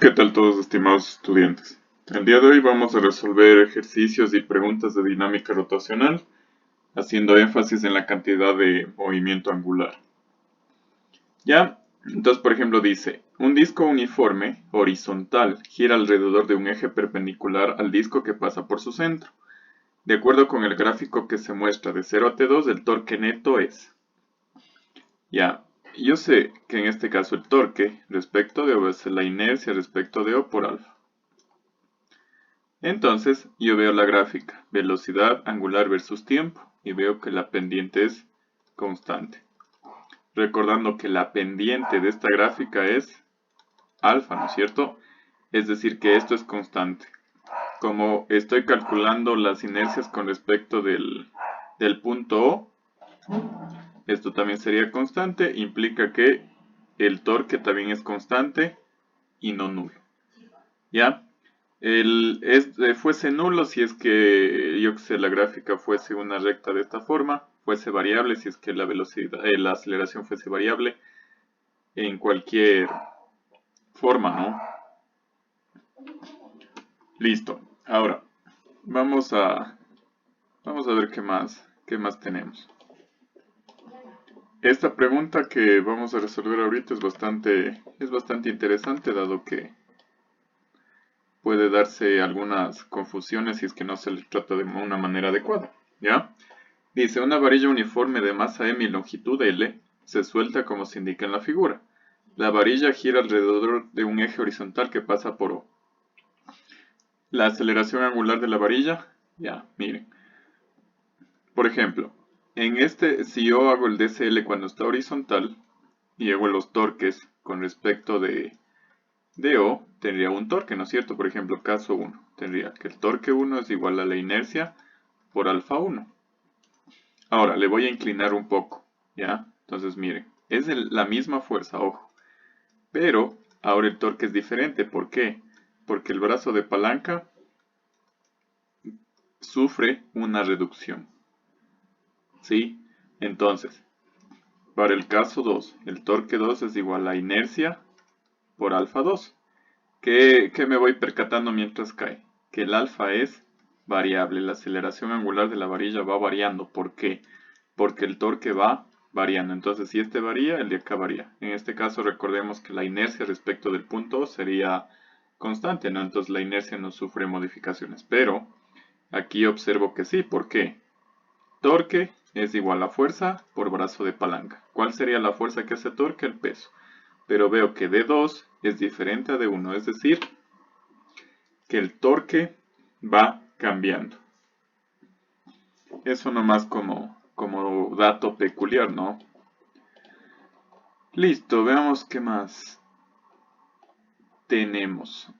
¿Qué tal todos, estimados estudiantes? El día de hoy vamos a resolver ejercicios y preguntas de dinámica rotacional, haciendo énfasis en la cantidad de movimiento angular. ¿Ya? Entonces, por ejemplo, dice, un disco uniforme, horizontal, gira alrededor de un eje perpendicular al disco que pasa por su centro. De acuerdo con el gráfico que se muestra de 0 a T2, el torque neto es... Ya, yo sé que en este caso el torque respecto de O es la inercia respecto de O por alfa. Entonces, yo veo la gráfica, velocidad angular versus tiempo, y veo que la pendiente es constante. Recordando que la pendiente de esta gráfica es alfa, ¿no es cierto? Es decir, que esto es constante. Como estoy calculando las inercias con respecto del punto O, esto también sería constante, implica que el torque también es constante y no nulo. ¿Ya? Fuese nulo si es que, yo que sé, la gráfica fuese una recta de esta forma, fuese variable si es que la velocidad, la aceleración fuese variable, en cualquier forma, ¿no? Listo. Ahora, vamos a ver qué más tenemos. Esta pregunta que vamos a resolver ahorita es bastante interesante, dado que puede darse algunas confusiones si es que no se le trata de una manera adecuada, ¿ya? Dice, una varilla uniforme de masa m y longitud L se suelta como se indica en la figura. La varilla gira alrededor de un eje horizontal que pasa por O. La aceleración angular de la varilla, ya, miren. Por ejemplo, si yo hago el DCL cuando está horizontal y hago los torques con respecto de O, tendría un torque, ¿no es cierto? Por ejemplo, caso 1, tendría que el torque 1 es igual a la inercia por alfa 1. Ahora, le voy a inclinar un poco, ¿ya? Entonces, miren, es la misma fuerza, ojo. Pero, ahora el torque es diferente. ¿Por qué? Porque el brazo de palanca sufre una reducción. ¿Sí? Entonces, para el caso 2, el torque 2 es igual a inercia por alfa 2. ¿Qué me voy percatando mientras cae? Que el alfa es variable. La aceleración angular de la varilla va variando. ¿Por qué? Porque el torque va variando. Entonces, si este varía, el de acá varía. En este caso, recordemos que la inercia respecto del punto sería constante, ¿no? Entonces, la inercia no sufre modificaciones. Pero, aquí observo que sí. ¿Por qué? Torque es igual a fuerza por brazo de palanca. ¿Cuál sería la fuerza que hace torque? El peso. Pero veo que D2 es diferente a D1. Es decir, que el torque va cambiando. Eso nomás como dato peculiar, ¿no? Listo, veamos qué más tenemos.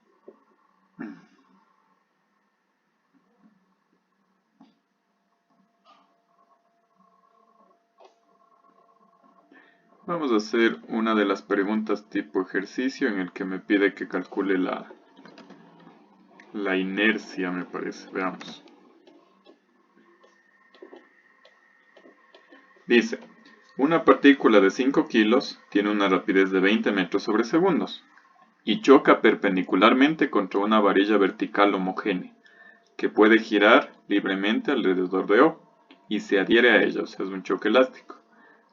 Vamos a hacer una de las preguntas tipo ejercicio en el que me pide que calcule la inercia, me parece. Veamos. Dice, una partícula de 5 kilos tiene una rapidez de 20 metros sobre segundos y choca perpendicularmente contra una varilla vertical homogénea que puede girar libremente alrededor de O y se adhiere a ella, o sea, es un choque elástico.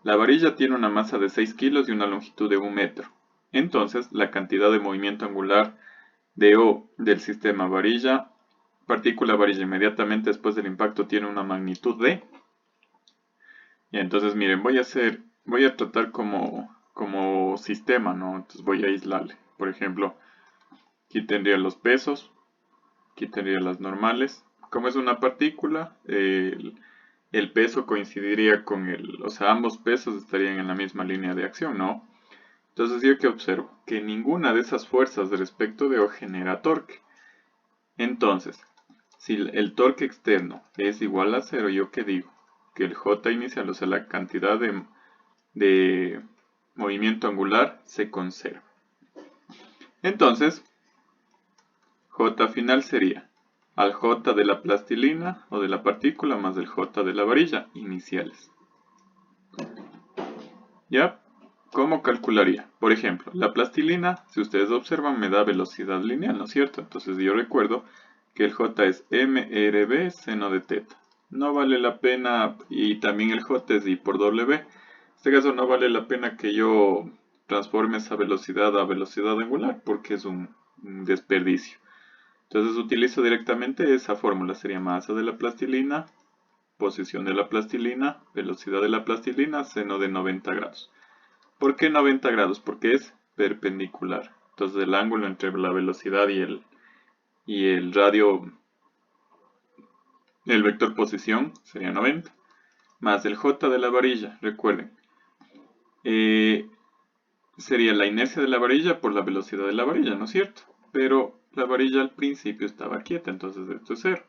La varilla tiene una masa de 6 kilos y una longitud de 1 metro. Entonces, la cantidad de movimiento angular de O del sistema partícula varilla inmediatamente después del impacto tiene una magnitud de... Y entonces, miren, voy a tratar como sistema, ¿no? Entonces voy a aislarle. Por ejemplo, aquí tendría los pesos, aquí tendría las normales. Como es una partícula, el peso coincidiría con o sea, ambos pesos estarían en la misma línea de acción, ¿no? Entonces yo que observo que ninguna de esas fuerzas respecto de O genera torque. Entonces, si el torque externo es igual a 0, ¿yo qué digo? Que el J inicial, o sea, la cantidad de movimiento angular se conserva. Entonces, J final sería al J de la plastilina o de la partícula más el J de la varilla iniciales. ¿Ya? ¿Cómo calcularía? Por ejemplo, la plastilina, si ustedes observan, me da velocidad lineal, ¿no es cierto? Entonces yo recuerdo que el J es mRB seno de teta. No vale la pena, y también el J es I por W. En este caso no vale la pena que yo transforme esa velocidad a velocidad angular porque es un desperdicio. Entonces utilizo directamente esa fórmula, sería masa de la plastilina, posición de la plastilina, velocidad de la plastilina, seno de 90 grados. ¿Por qué 90 grados? Porque es perpendicular. Entonces el ángulo entre la velocidad y el radio, el vector posición, sería 90. Más el J de la varilla, recuerden. Sería la inercia de la varilla por la velocidad de la varilla, ¿no es cierto? Pero la varilla al principio estaba quieta, entonces esto es 0.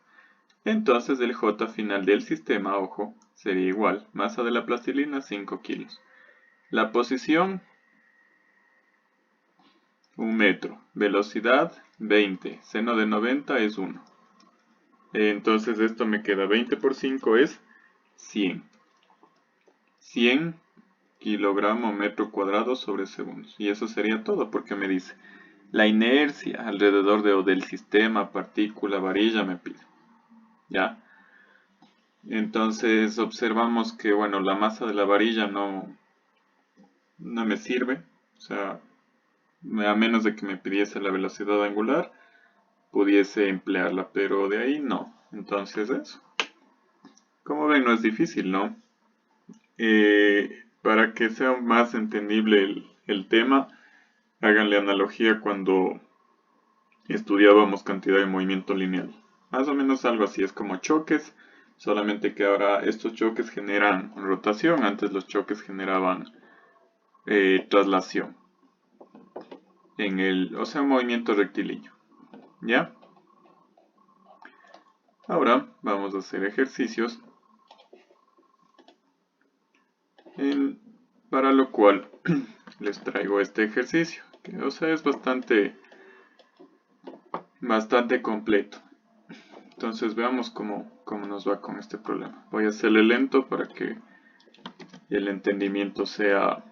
Entonces el J final del sistema, ojo, sería igual. Masa de la plastilina, 5 kilos. La posición, 1 metro. Velocidad, 20. Seno de 90 es 1. Entonces esto me queda 20 por 5 es 100. 100 kilogramo metro cuadrado sobre segundos. Y eso sería todo porque me dice la inercia alrededor del sistema, partícula, varilla me pide. ¿Ya? Entonces observamos que, bueno, la masa de la varilla no me sirve. O sea, a menos de que me pidiese la velocidad angular, pudiese emplearla, pero de ahí no. Entonces eso. Como ven, no es difícil, ¿no? Para que sea más entendible el tema, háganle analogía cuando estudiábamos cantidad de movimiento lineal. Más o menos algo así, es como choques, solamente que ahora estos choques generan rotación, antes los choques generaban traslación, o sea, un movimiento rectilíneo. ¿Ya? Ahora vamos a hacer ejercicios, para lo cual les traigo este ejercicio, que o sea, es bastante completo. Entonces veamos cómo nos va con este problema. Voy a hacerle lento para que el entendimiento sea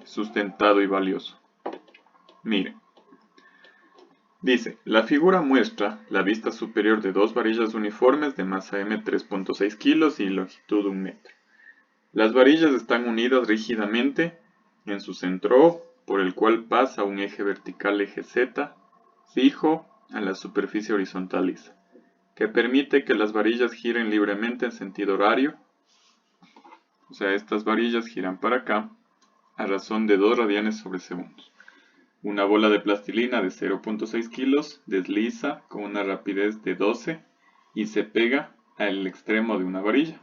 sustentado y valioso. Miren. Dice, la figura muestra la vista superior de dos varillas uniformes de masa M 3.6 kilos y longitud 1 metro. Las varillas están unidas rígidamente en su centro O, por el cual pasa un eje vertical eje Z fijo a la superficie horizontal lisa, que permite que las varillas giren libremente en sentido horario. O sea, estas varillas giran para acá a razón de 2 radianes sobre segundos. Una bola de plastilina de 0.6 kilos desliza con una rapidez de 12 y se pega al extremo de una varilla.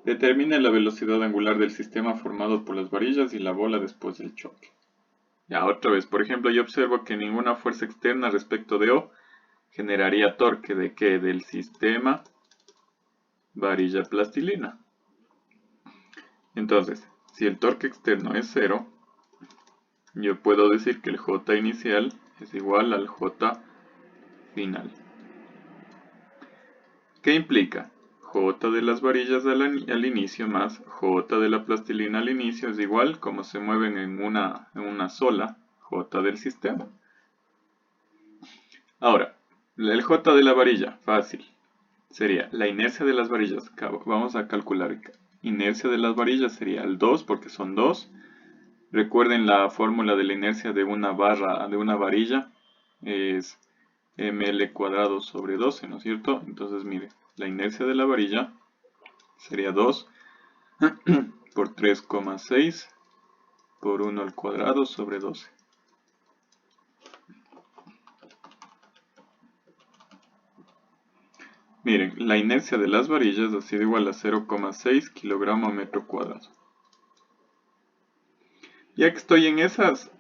Determine la velocidad angular del sistema formado por las varillas y la bola después del choque. Ya otra vez, por ejemplo, yo observo que ninguna fuerza externa respecto de O generaría torque. ¿De qué? Del sistema varilla plastilina. Entonces, si el torque externo es 0, yo puedo decir que el J inicial es igual al J final. ¿Qué implica? J de las varillas al inicio más J de la plastilina al inicio es igual como se mueven en una sola J del sistema. Ahora, el J de la varilla, fácil. Sería la inercia de las varillas. Vamos a calcular. Inercia de las varillas sería el 2 porque son 2. Recuerden la fórmula de la inercia de una varilla es ml cuadrado sobre 12, ¿no es cierto? Entonces, mire, la inercia de la varilla sería 2 por 3,6 por 1 al cuadrado sobre 12. Miren, la inercia de las varillas ha sido igual a 0,6 kilogramo metro cuadrado. Ya que estoy en esas,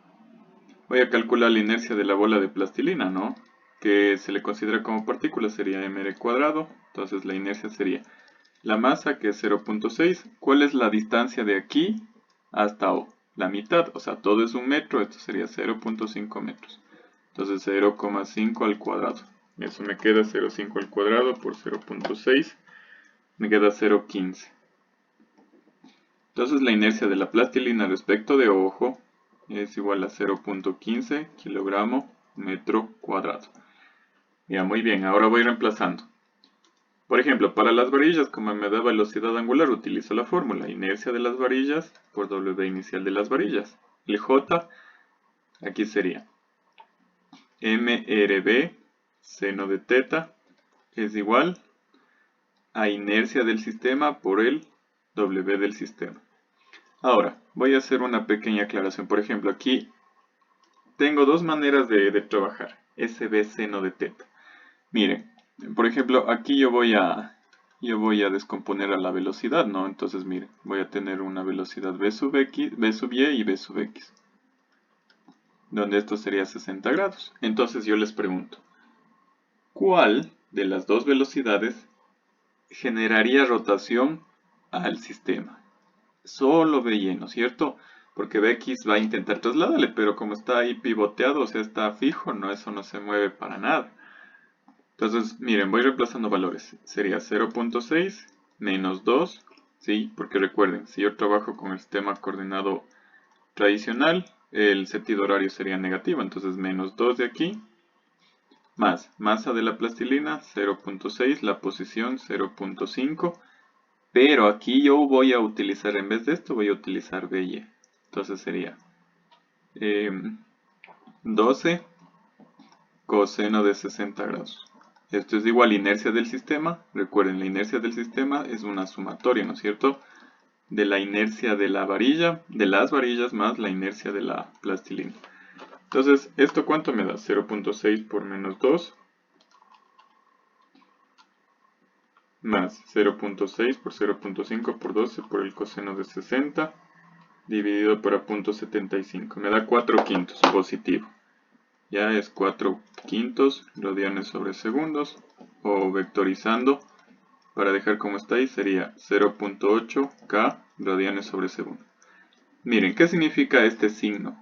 voy a calcular la inercia de la bola de plastilina, ¿no? Que se le considera como partícula, sería mr cuadrado. Entonces la inercia sería la masa, que es 0.6. ¿Cuál es la distancia de aquí hasta O? La mitad, o sea, todo es 1 metro, esto sería 0.5 metros. Entonces 0,5 al cuadrado. Eso me queda 0,5 al cuadrado por 0.6. Me queda 0,15. Entonces la inercia de la plastilina respecto de ojo es igual a 0.15 kilogramo metro cuadrado. Ya, muy bien, ahora voy reemplazando. Por ejemplo, para las varillas, como me da velocidad angular, utilizo la fórmula inercia de las varillas por W inicial de las varillas. El J aquí sería MRB seno de teta es igual a inercia del sistema por el W del sistema. Ahora, voy a hacer una pequeña aclaración. Por ejemplo, aquí tengo dos maneras de trabajar. SB seno de teta. Miren, por ejemplo, aquí yo voy a descomponer a la velocidad, ¿no? Entonces, miren, voy a tener una velocidad v sub x, v sub y v sub x, donde esto sería 60 grados. Entonces yo les pregunto, ¿cuál de las dos velocidades generaría rotación al sistema? Solo Vy, ¿no es cierto? Porque Vx va a intentar trasladarle, pero como está ahí pivoteado, o sea, está fijo, no, eso no se mueve para nada. Entonces, miren, voy reemplazando valores. Sería 0.6 menos 2, ¿sí? Porque recuerden, si yo trabajo con el sistema coordinado tradicional, el sentido horario sería negativo, entonces menos 2 de aquí, más masa de la plastilina 0.6, la posición 0.5, pero aquí yo voy a utilizar, en vez de esto, voy a utilizar Vy. Entonces sería 12 coseno de 60 grados. Esto es igual a inercia del sistema. Recuerden, la inercia del sistema es una sumatoria, ¿no es cierto? De la inercia de la varilla, de las varillas más la inercia de la plastilina. Entonces, ¿esto cuánto me da? 0.6 por menos 2 más 0.6 por 0.5 por 12 por el coseno de 60 dividido por a 0.75. Me da 4 quintos positivo. Ya es 4 quintos radianes sobre segundos, o vectorizando para dejar como está ahí sería 0.8 K radianes sobre segundo. Miren, ¿qué significa este signo?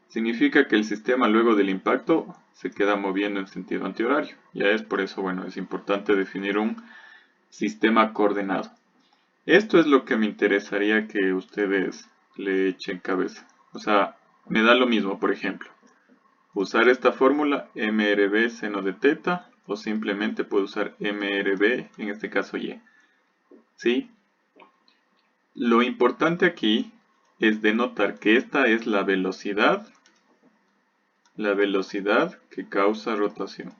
Significa que el sistema luego del impacto se queda moviendo en sentido antihorario. Ya es por eso, bueno, es importante definir un sistema coordenado. Esto es lo que me interesaría que ustedes le echen cabeza. O sea, me da lo mismo, por ejemplo, usar esta fórmula MRB seno de teta o simplemente puedo usar MRB, en este caso Y. ¿Sí? Lo importante aquí es denotar que esta es la velocidad que causa rotación.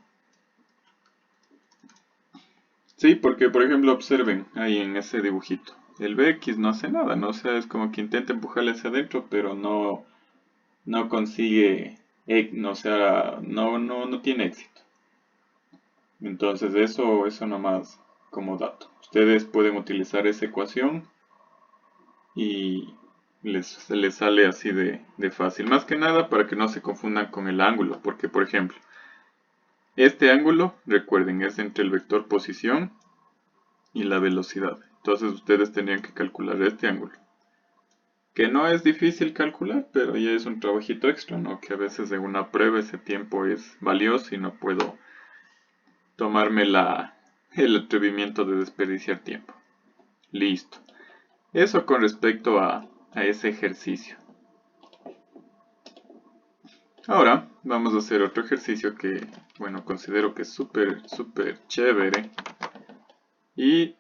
Sí, porque por ejemplo observen ahí en ese dibujito, el Vx no hace nada, ¿no? O sea, es como que intenta empujarle hacia adentro, pero no consigue, o sea, no tiene éxito. Entonces eso nomás como dato. Ustedes pueden utilizar esa ecuación y les sale así de fácil. Más que nada para que no se confundan con el ángulo, porque por ejemplo, este ángulo, recuerden, es entre el vector posición y la velocidad. Entonces ustedes tendrían que calcular este ángulo. Que no es difícil calcular, pero ya es un trabajito extra, ¿no? Que a veces en una prueba ese tiempo es valioso y no puedo tomarme el atrevimiento de desperdiciar tiempo. Listo. Eso con respecto a ese ejercicio. Ahora vamos a hacer otro ejercicio que, bueno, considero que es súper chévere y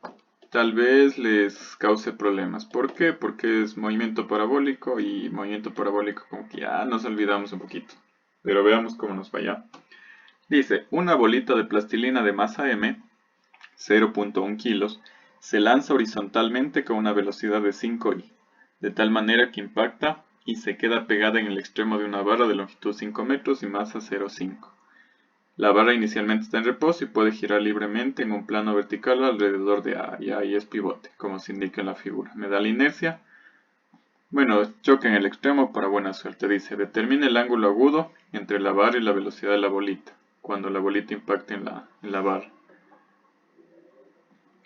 tal vez les cause problemas. ¿Por qué? Porque es movimiento parabólico y movimiento parabólico como que ya nos olvidamos un poquito. Pero veamos cómo nos vaya. Dice, una bolita de plastilina de masa m, 0.1 kilos, se lanza horizontalmente con una velocidad de 5i, de tal manera que impacta y se queda pegada en el extremo de una barra de longitud 5 metros y masa 0,5. La barra inicialmente está en reposo y puede girar libremente en un plano vertical alrededor de A, y ahí es pivote, como se indica en la figura. Me da la inercia. Bueno, choca en el extremo para buena suerte. Dice, determina el ángulo agudo entre la barra y la velocidad de la bolita, cuando la bolita impacte en la barra.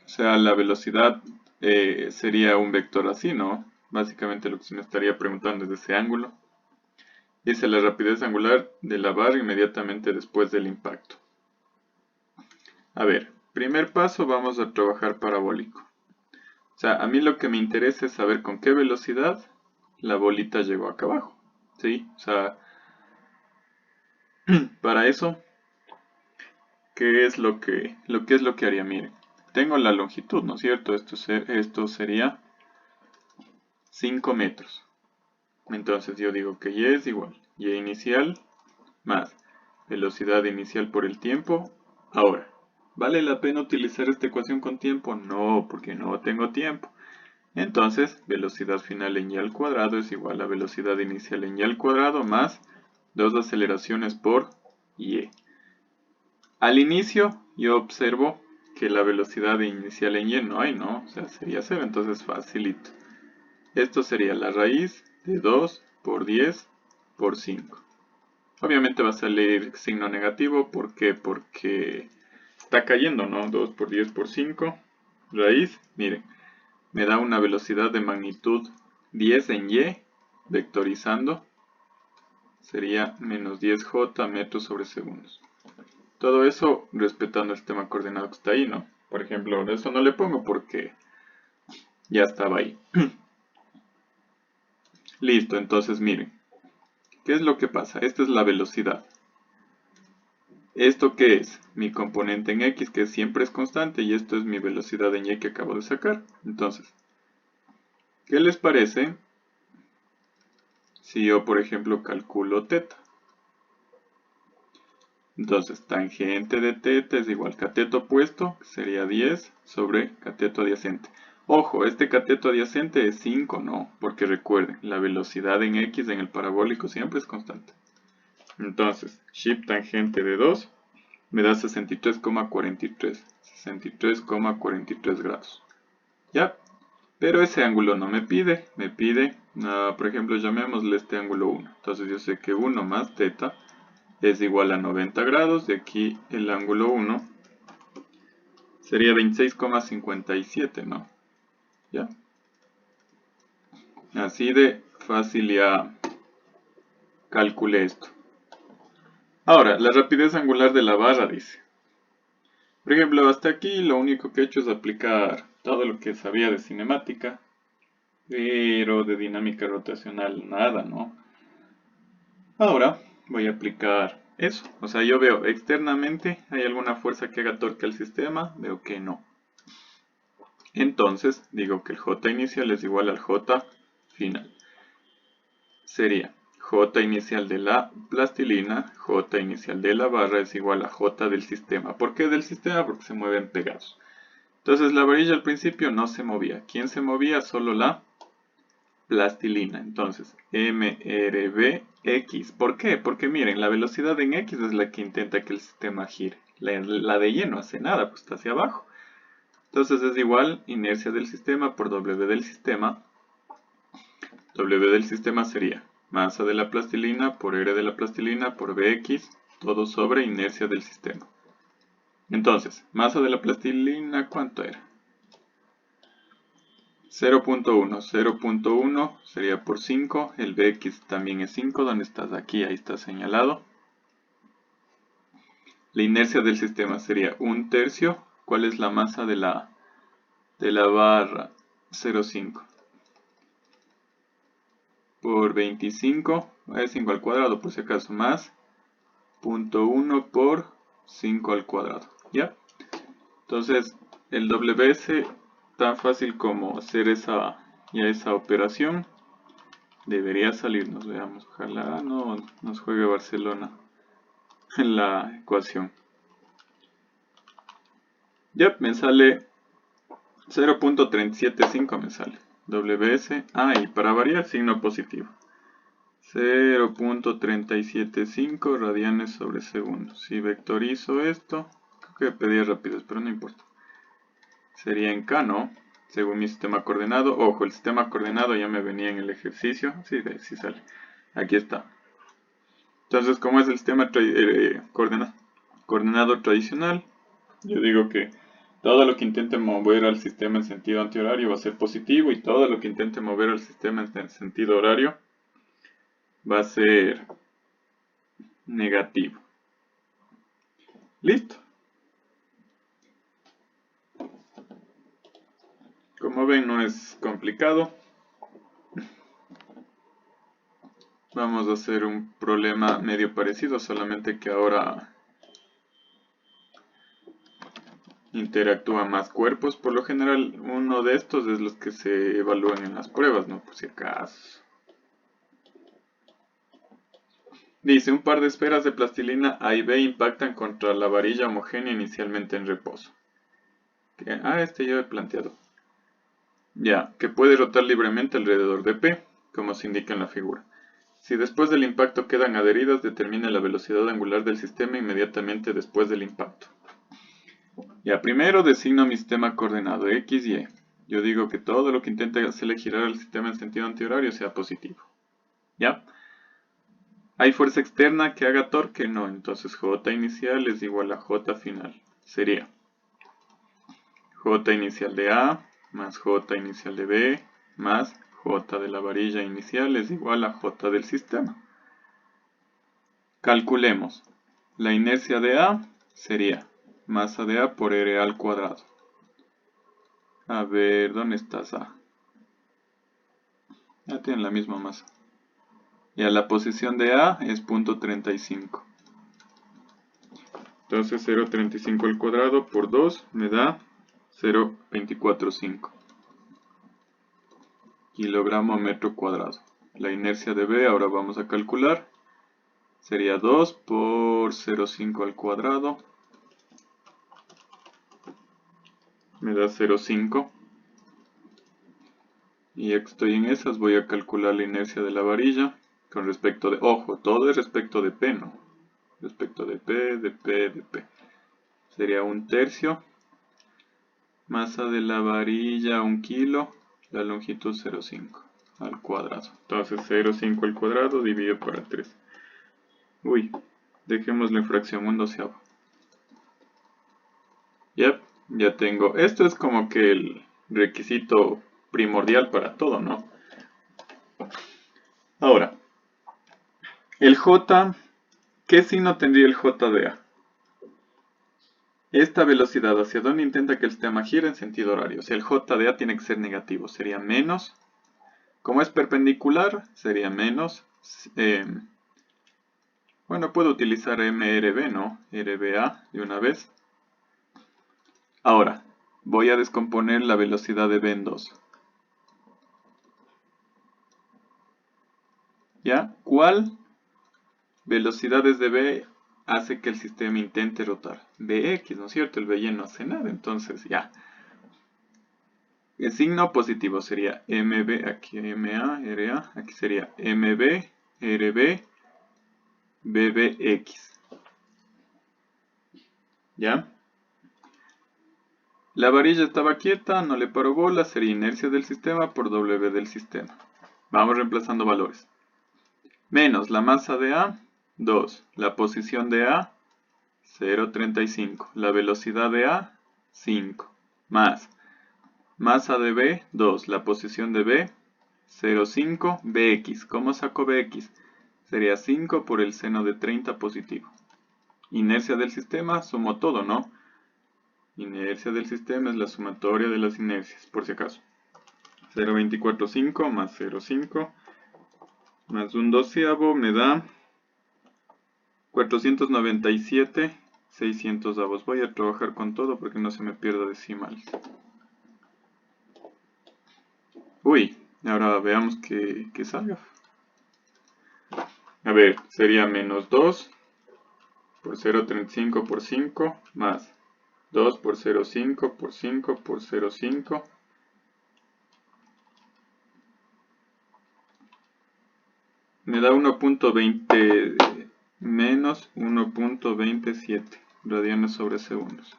O sea, la velocidad sería un vector así, ¿no? Básicamente lo que se me estaría preguntando es ese ángulo. Dice la rapidez angular de la barra inmediatamente después del impacto. A ver, primer paso vamos a trabajar parabólico. O sea, a mí lo que me interesa es saber con qué velocidad la bolita llegó acá abajo. ¿Sí? O sea, para eso, ¿qué es lo que haría? Miren, tengo la longitud, ¿no es cierto? Esto sería 5 metros. Entonces yo digo que y es igual y inicial más velocidad inicial por el tiempo. Ahora, ¿vale la pena utilizar esta ecuación con tiempo? No, porque no tengo tiempo. Entonces, velocidad final en y al cuadrado es igual a velocidad inicial en y al cuadrado más 2 aceleraciones por y. Al inicio, yo observo que la velocidad inicial en y no hay, ¿no? O sea, sería 0, entonces facilito. Esto sería la raíz de 2 por 10 por 5. Obviamente va a salir signo negativo, ¿por qué? Porque está cayendo, ¿no? 2 por 10 por 5, raíz, miren, me da una velocidad de magnitud 10 en y, vectorizando, sería menos 10j metros sobre segundos. Todo eso respetando el sistema coordenado que está ahí, ¿no? Por ejemplo, eso no le pongo porque ya estaba ahí. Listo, entonces miren, ¿qué es lo que pasa? Esta es la velocidad. ¿Esto qué es? Mi componente en x, que siempre es constante, y esto es mi velocidad en y que acabo de sacar. Entonces, ¿qué les parece si yo, por ejemplo, calculo teta? Entonces, tangente de teta es igual a cateto opuesto, que sería 10 sobre cateto adyacente. Ojo, este cateto adyacente es 5, no, porque recuerden, la velocidad en x en el parabólico siempre es constante. Entonces, shift tangente de 2 me da 63,43. 63,43 grados. ¿Ya? Pero ese ángulo no me pide. Me pide, por ejemplo, llamémosle este ángulo 1. Entonces yo sé que 1 más teta es igual a 90 grados. De aquí el ángulo 1 sería 26,57, ¿no? ¿Ya? Así de fácil ya calculé esto. Ahora, la rapidez angular de la barra dice. Por ejemplo, hasta aquí lo único que he hecho es aplicar todo lo que sabía de cinemática, pero de dinámica rotacional nada, ¿no? Ahora voy a aplicar eso. O sea, yo veo externamente, ¿hay alguna fuerza que haga torque al sistema? Veo que no. Entonces, digo que el J inicial es igual al J final. Sería J inicial de la plastilina, J inicial de la barra es igual a J del sistema. ¿Por qué del sistema? Porque se mueven pegados. Entonces la varilla al principio no se movía. ¿Quién se movía? Solo la plastilina. Entonces, MRBX. ¿Por qué? Porque miren, la velocidad en X es la que intenta que el sistema gire. La de Y no hace nada, pues está hacia abajo. Entonces es igual inercia del sistema por W del sistema. W del sistema sería masa de la plastilina por R de la plastilina por Bx, todo sobre inercia del sistema. Entonces, masa de la plastilina, ¿cuánto era? 0.1, 0.1 sería por 5, el Bx también es 5, ¿dónde estás? Aquí, ahí está señalado. La inercia del sistema sería 1/3, ¿cuál es la masa de la barra? 0.5 por 25, es 5 al cuadrado por si acaso, más 0.1 por 5 al cuadrado, ¿ya? Entonces, el WS, tan fácil como hacer esa operación, debería salirnos, veamos, ojalá no nos juegue Barcelona en la ecuación. Ya, me sale 0.375 me sale. WS, y para variar, signo positivo. 0.375 radianes sobre segundo. Si vectorizo esto, creo que pedía rapidez, pero no importa. Sería en K, ¿no? Según mi sistema coordenado. Ojo, el sistema coordenado ya me venía en el ejercicio. Sí, sí sale. Aquí está. Entonces, como es el sistema coordenado tradicional, yo digo que todo lo que intente mover al sistema en sentido antihorario va a ser positivo y todo lo que intente mover al sistema en sentido horario va a ser negativo. Listo. Como Como ven, no es complicado. Vamos a hacer un problema medio parecido, solamente que ahora interactúan más cuerpos. Por lo general, uno de estos es los que se evalúan en las pruebas, ¿no? Por si acaso. Dice, un par de esferas de plastilina A y B impactan contra la varilla homogénea inicialmente en reposo. Este ya he planteado. Ya, que puede rotar libremente alrededor de P, como se indica en la figura. Si después del impacto quedan adheridas, determine la velocidad angular del sistema inmediatamente después del impacto. Ya, primero designo mi sistema coordenado, X, Y. Yo digo que todo lo que intente hacerle girar al sistema en sentido antihorario sea positivo. ¿Ya? ¿Hay fuerza externa que haga torque? No, entonces J inicial es igual a J final. Sería J inicial de A más J inicial de B más J de la varilla inicial es igual a J del sistema. Calculemos. La inercia de A sería masa de A por R al cuadrado. A ver, ¿dónde estás A? Ya tienen la misma masa. Y a la posición de A es 0.35. Entonces 0.35 al cuadrado por 2 me da 0.245 kilogramo a metro cuadrado. La inercia de B ahora vamos a calcular. Sería 2 por 0.5 al cuadrado. Me da 0.5. Y ya que estoy en esas voy a calcular la inercia de la varilla. Con respecto de... Ojo, todo es respecto de P, ¿no? Respecto de P, de P, de P. Sería 1/3. Masa de la varilla 1 kilo. La longitud 0.5 al cuadrado. Entonces 0.5 al cuadrado dividido por 3. Uy, dejémoslo en fracción 1/12. Yep, ya tengo. Esto es como que el requisito primordial para todo, ¿no? Ahora, el J, ¿qué signo tendría el J de A? Esta velocidad, ¿hacia dónde intenta que el sistema gire en sentido horario? O sea, el J de A tiene que ser negativo, sería menos. Como es perpendicular, sería menos. Bueno, puedo utilizar MRB, ¿no? RBA de una vez. Ahora, voy a descomponer la velocidad de B en 2. ¿Ya? ¿Cuál velocidad desde B hace que el sistema intente rotar? Bx, ¿no es cierto? El By no hace nada, entonces ya. El signo positivo sería MB, aquí MA, RA, aquí sería MB, RB, BBX. ¿Ya? La varilla estaba quieta, no le paró bola, sería inercia del sistema por W del sistema. Vamos reemplazando valores. Menos la masa de A, 2. La posición de A, 0.35. La velocidad de A, 5. Más masa de B, 2. La posición de B, 0.5. Bx. ¿Cómo saco Bx? Sería 5 por el seno de 30 positivo. Inercia del sistema, sumo todo, ¿no? Inercia del sistema es la sumatoria de las inercias, por si acaso. 0.245 más 0.5 más 1/12 me da 497 600avos. Voy a trabajar con todo porque no se me pierda decimales. Uy, ahora veamos que salga. A ver, sería menos 2 por 0.35 por 5 más 2 por 0.5 por 5 por 0.5 me da 1.20 menos 1.27 radianes sobre segundos.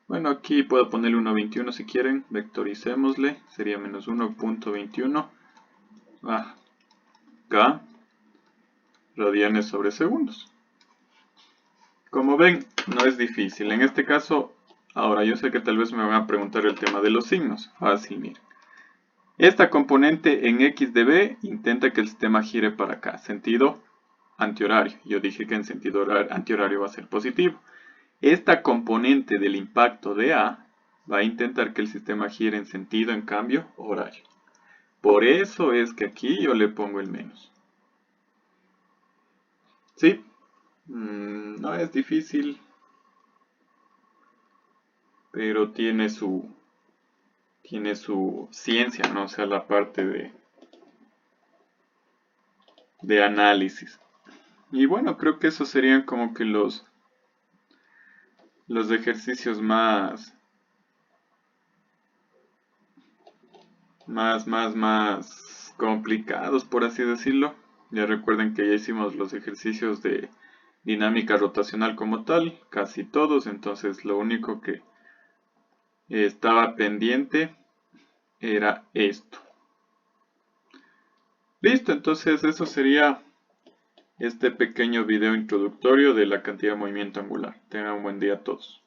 Bueno, aquí puedo ponerle 1.21 si quieren, vectoricémosle, sería menos 1.21 K radianes sobre segundos. Como ven, no es difícil. En este caso, ahora yo sé que tal vez me van a preguntar el tema de los signos. Fácil, miren. Esta componente en X de B intenta que el sistema gire para acá, sentido antihorario. Yo dije que en sentido antihorario va a ser positivo. Esta componente del impacto de A va a intentar que el sistema gire en sentido, en cambio, horario. Por eso es que aquí yo le pongo el menos. ¿Sí? No es difícil, pero tiene su ciencia, ¿no? O sea, la parte de análisis. Y bueno, creo que esos serían como que los ejercicios más complicados, por así decirlo. Ya recuerden que ya hicimos los ejercicios de dinámica rotacional como tal, casi todos, entonces lo único que estaba pendiente era esto. Listo, entonces eso sería este pequeño video introductorio de la cantidad de movimiento angular. Tengan un buen día a todos.